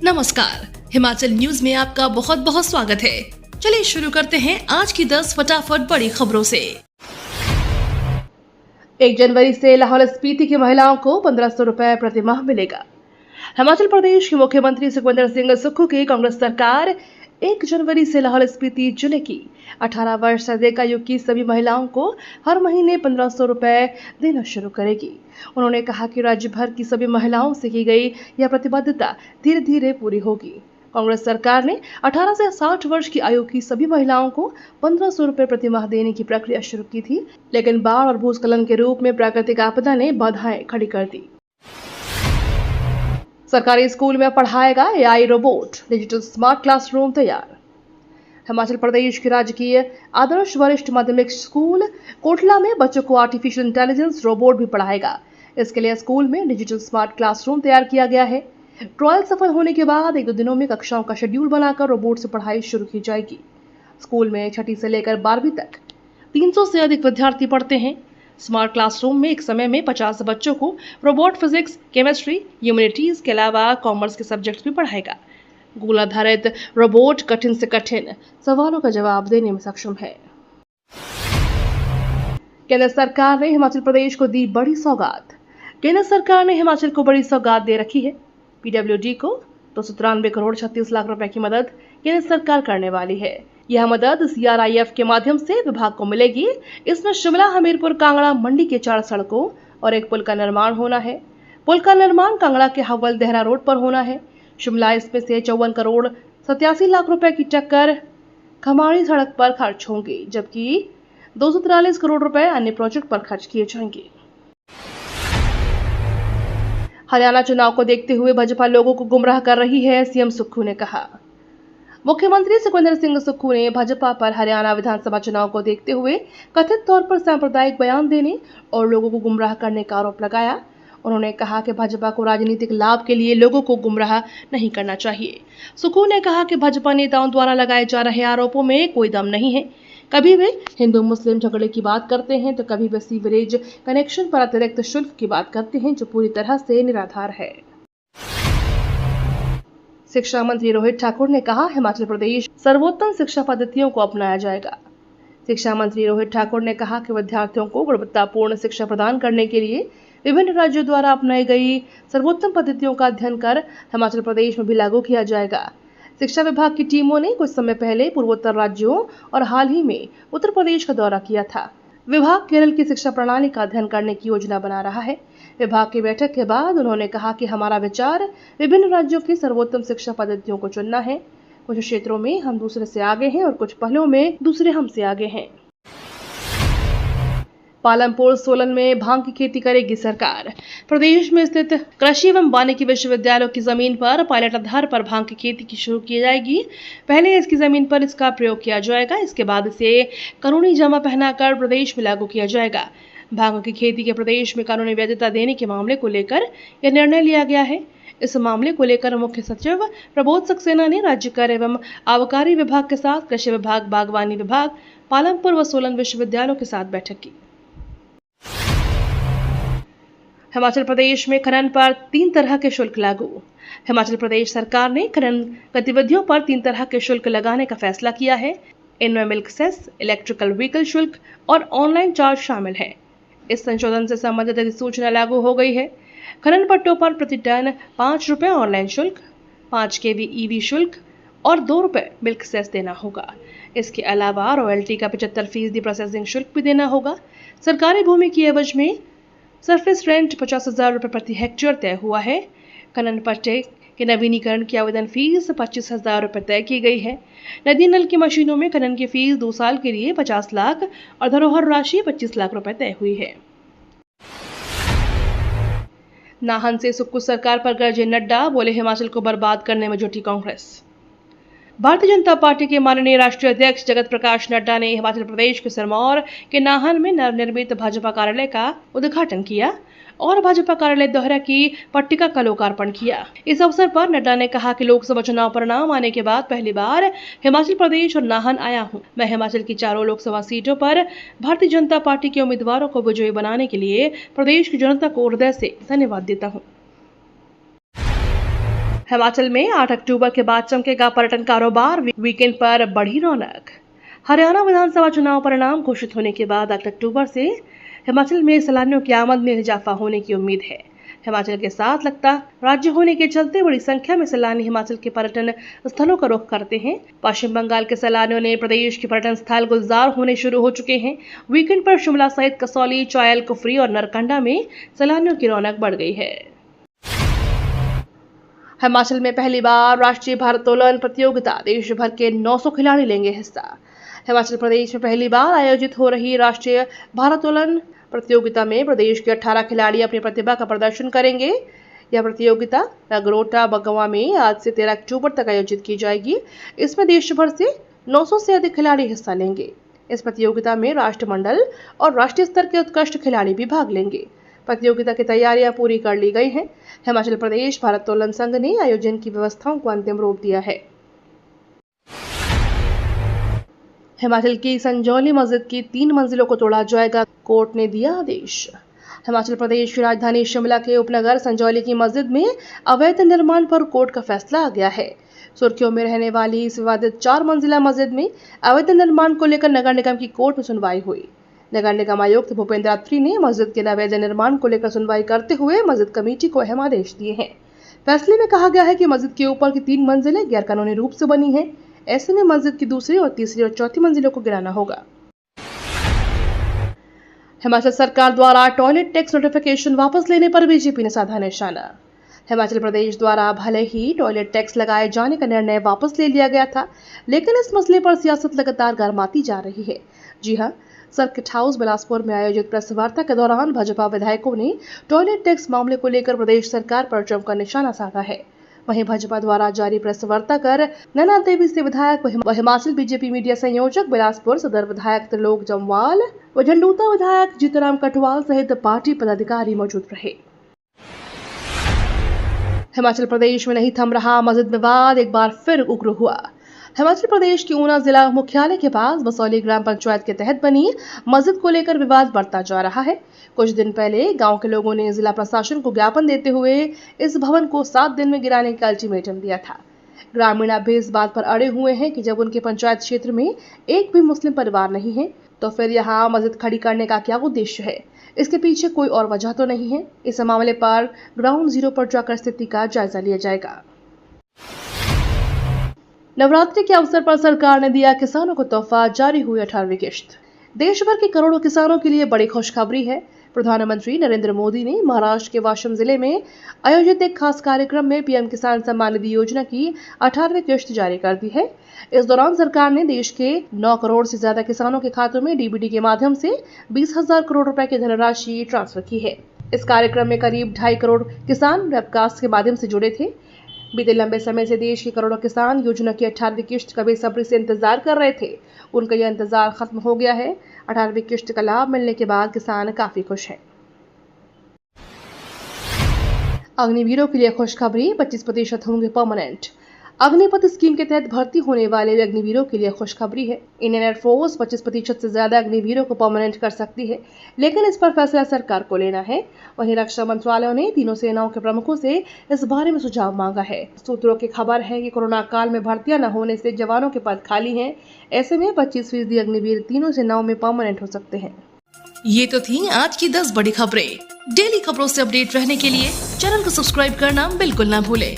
नमस्कार, हिमाचल न्यूज में आपका बहुत बहुत स्वागत है। चलिए शुरू करते हैं आज की 10 फटाफट बड़ी खबरों से। 1 जनवरी से लाहौल स्पीति की महिलाओं को 1500 रुपए प्रति माह मिलेगा। हिमाचल प्रदेश के मुख्यमंत्री सुखविंदर सिंह सुक्खू की कांग्रेस सरकार 1 जनवरी से लाहौल स्पीति जिले की 18 वर्ष से अधिक आयु की सभी महिलाओं को हर महीने 1500 रुपए देना शुरू करेगी। उन्होंने कहा कि राज्य भर की सभी महिलाओं से की गई यह प्रतिबद्धता धीरे धीरे पूरी होगी। कांग्रेस सरकार ने 18 से 60 वर्ष की आयु की सभी महिलाओं को 1500 रुपए प्रति माह देने की प्रक्रिया शुरू की थी, लेकिन बाढ़ और भूस्खलन के रूप में प्राकृतिक आपदा ने बाधाएं खड़ी कर दी। सरकारी स्कूल में पढ़ाएगा AI robot, digital smart classroom तैयार। हिमाचल प्रदेश के राजकीय आदर्श वरिष्ठ माध्यमिक स्कूल कोटला में बच्चों को आर्टिफिशियल इंटेलिजेंस रोबोट भी पढ़ाएगा। इसके लिए स्कूल में डिजिटल स्मार्ट क्लासरूम तैयार किया गया है। ट्रायल सफल होने के बाद 1-2 दिनों में कक्षाओं का शेड्यूल बनाकर रोबोट से पढ़ाई शुरू की जाएगी। स्कूल में 6ठी से लेकर 12वीं तक 300 से अधिक विद्यार्थी पढ़ते हैं। स्मार्ट क्लासरूम में एक समय में 50 बच्चों को रोबोट फिजिक्स, केमिस्ट्री, ह्यूमैनिटीज के अलावा कॉमर्स के सब्जेक्ट्स भी पढ़ाएगा। गूगल आधारित रोबोट कठिन से कठिन सवालों का जवाब देने में सक्षम है। केंद्र सरकार ने हिमाचल प्रदेश को दी बड़ी सौगात। केंद्र सरकार ने हिमाचल को बड़ी सौगात दे रखी है। पीडब्ल्यूडी को 293 करोड़ 36 लाख रुपए की मदद केंद्र सरकार करने वाली है। यह मदद सीआरआईएफ के माध्यम से विभाग को मिलेगी। इसमें शिमला, हमीरपुर, कांगड़ा, मंडी के 4 सड़कों और एक पुल का निर्माण होना है। पुल का निर्माण कांगड़ा के हवल देहरा रोड पर होना है। शिमला इसमें से 54 करोड़ 87 लाख रुपए की टक्कर खमाड़ी सड़क पर खर्च होंगी, जबकि 243 करोड़ रुपए अन्य प्रोजेक्ट पर खर्च किए जाएंगे। हरियाणा चुनाव को देखते हुए भाजपा लोगों को गुमराह कर रही है, सीएम सुक्खू ने कहा। मुख्यमंत्री सुखविंदर सिंह सुक्खू ने भाजपा पर हरियाणा विधानसभा चुनाव को देखते हुए कथित तौर पर सांप्रदायिक बयान देने और लोगों को गुमराह करने का आरोप लगाया। उन्होंने कहा कि भाजपा को राजनीतिक लाभ के लिए लोगों को गुमराह नहीं करना चाहिए। सुक्खू ने कहा कि भाजपा नेताओं द्वारा लगाए जा रहे आरोपों में कोई दम नहीं है। कभी वे हिंदू मुस्लिम झगड़े की बात करते हैं तो कभी वे सीवरेज कनेक्शन पर अतिरिक्त शुल्क की बात करते हैं, जो पूरी तरह से निराधार है। शिक्षा मंत्री रोहित ठाकुर ने कहा, हिमाचल प्रदेश सर्वोत्तम शिक्षा पद्धतियों को अपनाया जाएगा। शिक्षा मंत्री रोहित ठाकुर ने कहा कि विद्यार्थियों को गुणवत्तापूर्ण शिक्षा प्रदान करने के लिए विभिन्न राज्यों द्वारा अपनाई गई सर्वोत्तम पद्धतियों का अध्ययन कर हिमाचल प्रदेश में भी लागू किया जाएगा। शिक्षा विभाग की टीमों ने कुछ समय पहले पूर्वोत्तर राज्यों और हाल ही में उत्तर प्रदेश का दौरा किया था। विभाग केरल की शिक्षा प्रणाली का अध्ययन करने की योजना बना रहा है। विभाग की बैठक के बाद उन्होंने कहा कि हमारा विचार विभिन्न राज्यों की सर्वोत्तम शिक्षा पद्धतियों को चुनना है। कुछ क्षेत्रों में हम दूसरे से आगे हैं और कुछ पहलुओं में दूसरे हमसे आगे हैं। पालमपुर सोलन में भांग की खेती करेगी सरकार। प्रदेश में स्थित कृषि एवं वानिकी विश्वविद्यालयों की जमीन पर पायलट आधार पर भांग की खेती की शुरू की जाएगी। पहले इसकी जमीन पर इसका प्रयोग किया जाएगा, इसके बाद इसे कानूनी जमा पहनाकर प्रदेश में लागू किया जाएगा। भांग की खेती के प्रदेश में कानूनी वैधता देने के मामले को लेकर यह निर्णय लिया गया है। इस मामले को लेकर मुख्य सचिव प्रबोध सक्सेना ने राज्य कर एवं आबकारी विभाग के साथ कृषि विभाग, बागवानी विभाग, पालमपुर व सोलन विश्वविद्यालयों के साथ बैठक की। हिमाचल प्रदेश में खनन पर 3 तरह के शुल्क लागू। हिमाचल प्रदेश सरकार ने खनन गतिविधियों पर 3 तरह के शुल्क लगाने का फैसला किया है। इनमें मिल्क सेस, इलेक्ट्रिकल व्हीकल शुल्क और ऑनलाइन चार्ज शामिल है। इस संशोधन से संबंधित अधिसूचना लागू हो गई है। खनन पट्टों पर प्रति टन 5 रुपए ऑनलाइन शुल्क, 5 kV EV शुल्क और 2 रुपए मिल्क सेस देना होगा। इसके अलावा रॉयल्टी का 75% प्रोसेसिंग शुल्क भी देना होगा। सरकारी भूमि की एवज में सरफेस रेंट 50,000 रुपए प्रति हेक्टेयर तय हुआ है। खनन पट्टे के नवीनीकरण की आवेदन फीस 25,000 रुपए तय की गई है। नदी नल की मशीनों में खनन की फीस 2 साल के लिए 50 लाख और धरोहर राशि 25 लाख रुपए तय हुई है। नाहन से सुक्खू सरकार पर गरजे नड्डा, बोले हिमाचल को बर्बाद करने में जुटी कांग्रेस। भारतीय जनता पार्टी के माननीय राष्ट्रीय अध्यक्ष जगत प्रकाश नड्डा ने हिमाचल प्रदेश के सिरमौर के नाहन में नवनिर्मित भाजपा कार्यालय का उद्घाटन किया और भाजपा कार्यालय दोहरा की पट्टिका का लोकार्पण किया। इस अवसर पर नड्डा ने कहा कि लोकसभा चुनाव परिणाम आने के बाद पहली बार हिमाचल प्रदेश और नाहन आया हूं। मैं हिमाचल की 4 लोकसभा सीटों पर भारतीय जनता पार्टी के उम्मीदवारों को विजयी बनाने के लिए प्रदेश की जनता को हृदय से धन्यवाद देता हूं। हिमाचल में 8 अक्टूबर के बाद चमकेगा पर्यटन कारोबार, वीकेंड पर बढ़ी रौनक। हरियाणा विधानसभा चुनाव परिणाम घोषित होने के बाद 8 अक्टूबर से हिमाचल में सैलानियों की आमद में इजाफा होने की उम्मीद है। हिमाचल के साथ लगता राज्य होने के चलते बड़ी संख्या में सैलानी हिमाचल के पर्यटन स्थलों का रुख करते हैं। पश्चिम बंगाल के सैलानियों ने प्रदेश के पर्यटन स्थल गुलजार होने शुरू हो चुके हैं। वीकेंड पर शिमला सहित कसौली, चौयल, कुफरी और नरकंडा में सैलानियों की रौनक बढ़ गई है। हिमाचल में पहली बार राष्ट्रीय भारोत्तोलन प्रतियोगिता, देश भर के 900 खिलाड़ी लेंगे हिस्सा। हिमाचल प्रदेश में पहली बार आयोजित हो रही राष्ट्रीय भारोत्तोलन प्रतियोगिता में प्रदेश के 18 खिलाड़ी अपनी प्रतिभा का प्रदर्शन करेंगे। यह प्रतियोगिता नगरोटा बगवा में आज से 13 अक्टूबर तक आयोजित की जाएगी। इसमें देश भर से 900 से अधिक खिलाड़ी हिस्सा लेंगे। इस प्रतियोगिता में राष्ट्रमंडल और राष्ट्रीय स्तर के उत्कृष्ट खिलाड़ी भी भाग लेंगे। प्रतियोगिता की तैयारियां पूरी कर ली गई हैं। हिमाचल प्रदेश भारोत्तोलन संघ ने आयोजन की व्यवस्थाओं को अंतिम रूप दिया है। हिमाचल की संजौली मस्जिद की 3 मंजिलों को तोड़ा जाएगा, कोर्ट ने दिया आदेश। हिमाचल प्रदेश की राजधानी शिमला के उपनगर संजौली की मस्जिद में अवैध निर्माण पर कोर्ट का फैसला आ गया है। सुर्खियों में रहने वाली इस विवादित 4 मंजिला मस्जिद में अवैध निर्माण को लेकर नगर निगम की कोर्ट में सुनवाई हुई। नगर निगम आयुक्त भूपेंद्र अत्री ने मस्जिद के अवैध निर्माण को लेकर सुनवाई करते हुए मस्जिद कमेटी को अहम आदेश दिए हैं। फैसले में कहा गया है कि मस्जिद के ऊपर की 3 मंजिलें गैरकानूनी रूप से बनी हैं। ऐसे में मस्जिद की दूसरी और तीसरी और चौथी मंजिलों को गिराना होगा। हिमाचल सरकार द्वारा टॉयलेट टैक्स नोटिफिकेशन वापस लेने पर बीजेपी ने साधा निशाना। हिमाचल प्रदेश द्वारा भले ही टॉयलेट टैक्स लगाए जाने का निर्णय वापस ले लिया गया था, लेकिन इस मसले पर सियासत लगातार गर्माती जा रही है। जी हां, सर्किट हाउस बिलासपुर में आयोजित प्रेस वार्ता के दौरान भाजपा विधायकों ने टॉयलेट टैक्स मामले को लेकर प्रदेश सरकार पर जमकर निशाना साधा है। वहीं भाजपा द्वारा जारी प्रेस वार्ता कर नैना देवी से विधायक व हिमाचल बीजेपी मीडिया संयोजक बिलासपुर सदर विधायक त्रिलोक जम्वाल व झंडूता विधायक जीतूराम कटवाल सहित पार्टी पदाधिकारी मौजूद रहे। हिमाचल प्रदेश में नहीं थम रहा मस्जिद विवाद, एक बार फिर उग्र हुआ। हिमाचल प्रदेश के ऊना जिला मुख्यालय के पास बसौली ग्राम पंचायत के तहत बनी मस्जिद को लेकर विवाद बढ़ता जा रहा है। कुछ दिन पहले गांव के लोगों ने जिला प्रशासन को ज्ञापन देते हुए इस भवन को 7 दिन में गिराने का अल्टीमेटम दिया था। ग्रामीण अब भी इस बात पर अड़े हुए हैं कि जब उनके पंचायत क्षेत्र में एक भी मुस्लिम परिवार नहीं है, तो फिर यहाँ मस्जिद खड़ी करने का क्या उद्देश्य है? इसके पीछे कोई और वजह तो नहीं है। इस मामले पर ग्राउंड जीरो पर जाकर स्थिति का जायजा लिया जाएगा। नवरात्रि के अवसर पर सरकार ने दिया किसानों को तोहफा, जारी हुई 18वीं किश्त। देश भर के करोड़ों किसानों के लिए बड़ी खुशखबरी है। प्रधानमंत्री नरेंद्र मोदी ने महाराष्ट्र के वाशिम जिले में आयोजित एक खास कार्यक्रम में पीएम किसान सम्मान निधि योजना की 18वीं किश्त जारी कर दी है। इस दौरान सरकार ने देश के 9 करोड़ से ज्यादा किसानों के खातों में डीबीटी के माध्यम से 20,000 करोड़ रुपए की धनराशि ट्रांसफर की है। इस कार्यक्रम में करीब 2.5 करोड़ किसान वेबकास्ट के माध्यम से जुड़े थे। बीते लंबे समय से देश के करोड़ों किसान योजना की 18वीं किश्त का बेसब्री से इंतजार कर रहे थे। उनका यह इंतजार खत्म हो गया है। 18वीं किश्त का लाभ मिलने के बाद किसान काफी खुश हैं। अग्निवीरों के लिए खुशखबरी, 25% होंगे परमानेंट। अग्निपथ स्कीम के तहत भर्ती होने वाले अग्निवीरों के लिए खुशखबरी है। इंडियन एयरफोर्स 25% से ज्यादा अग्निवीरों को परमानेंट कर सकती है, लेकिन इस पर फैसला सरकार को लेना है। वहीं रक्षा मंत्रालय ने तीनों सेनाओं के प्रमुखों से इस बारे में सुझाव मांगा है। सूत्रों की खबर है कि कोरोना काल में भर्तियां न होने से जवानों के पद खाली हैं। ऐसे में 25% अग्निवीर तीनों सेनाओं में परमानेंट हो सकते हैं। ये तो थी आज की 10 बड़ी खबरें। डेली खबरों से अपडेट रहने के लिए चैनल को सब्सक्राइब करना बिल्कुल ना भूले।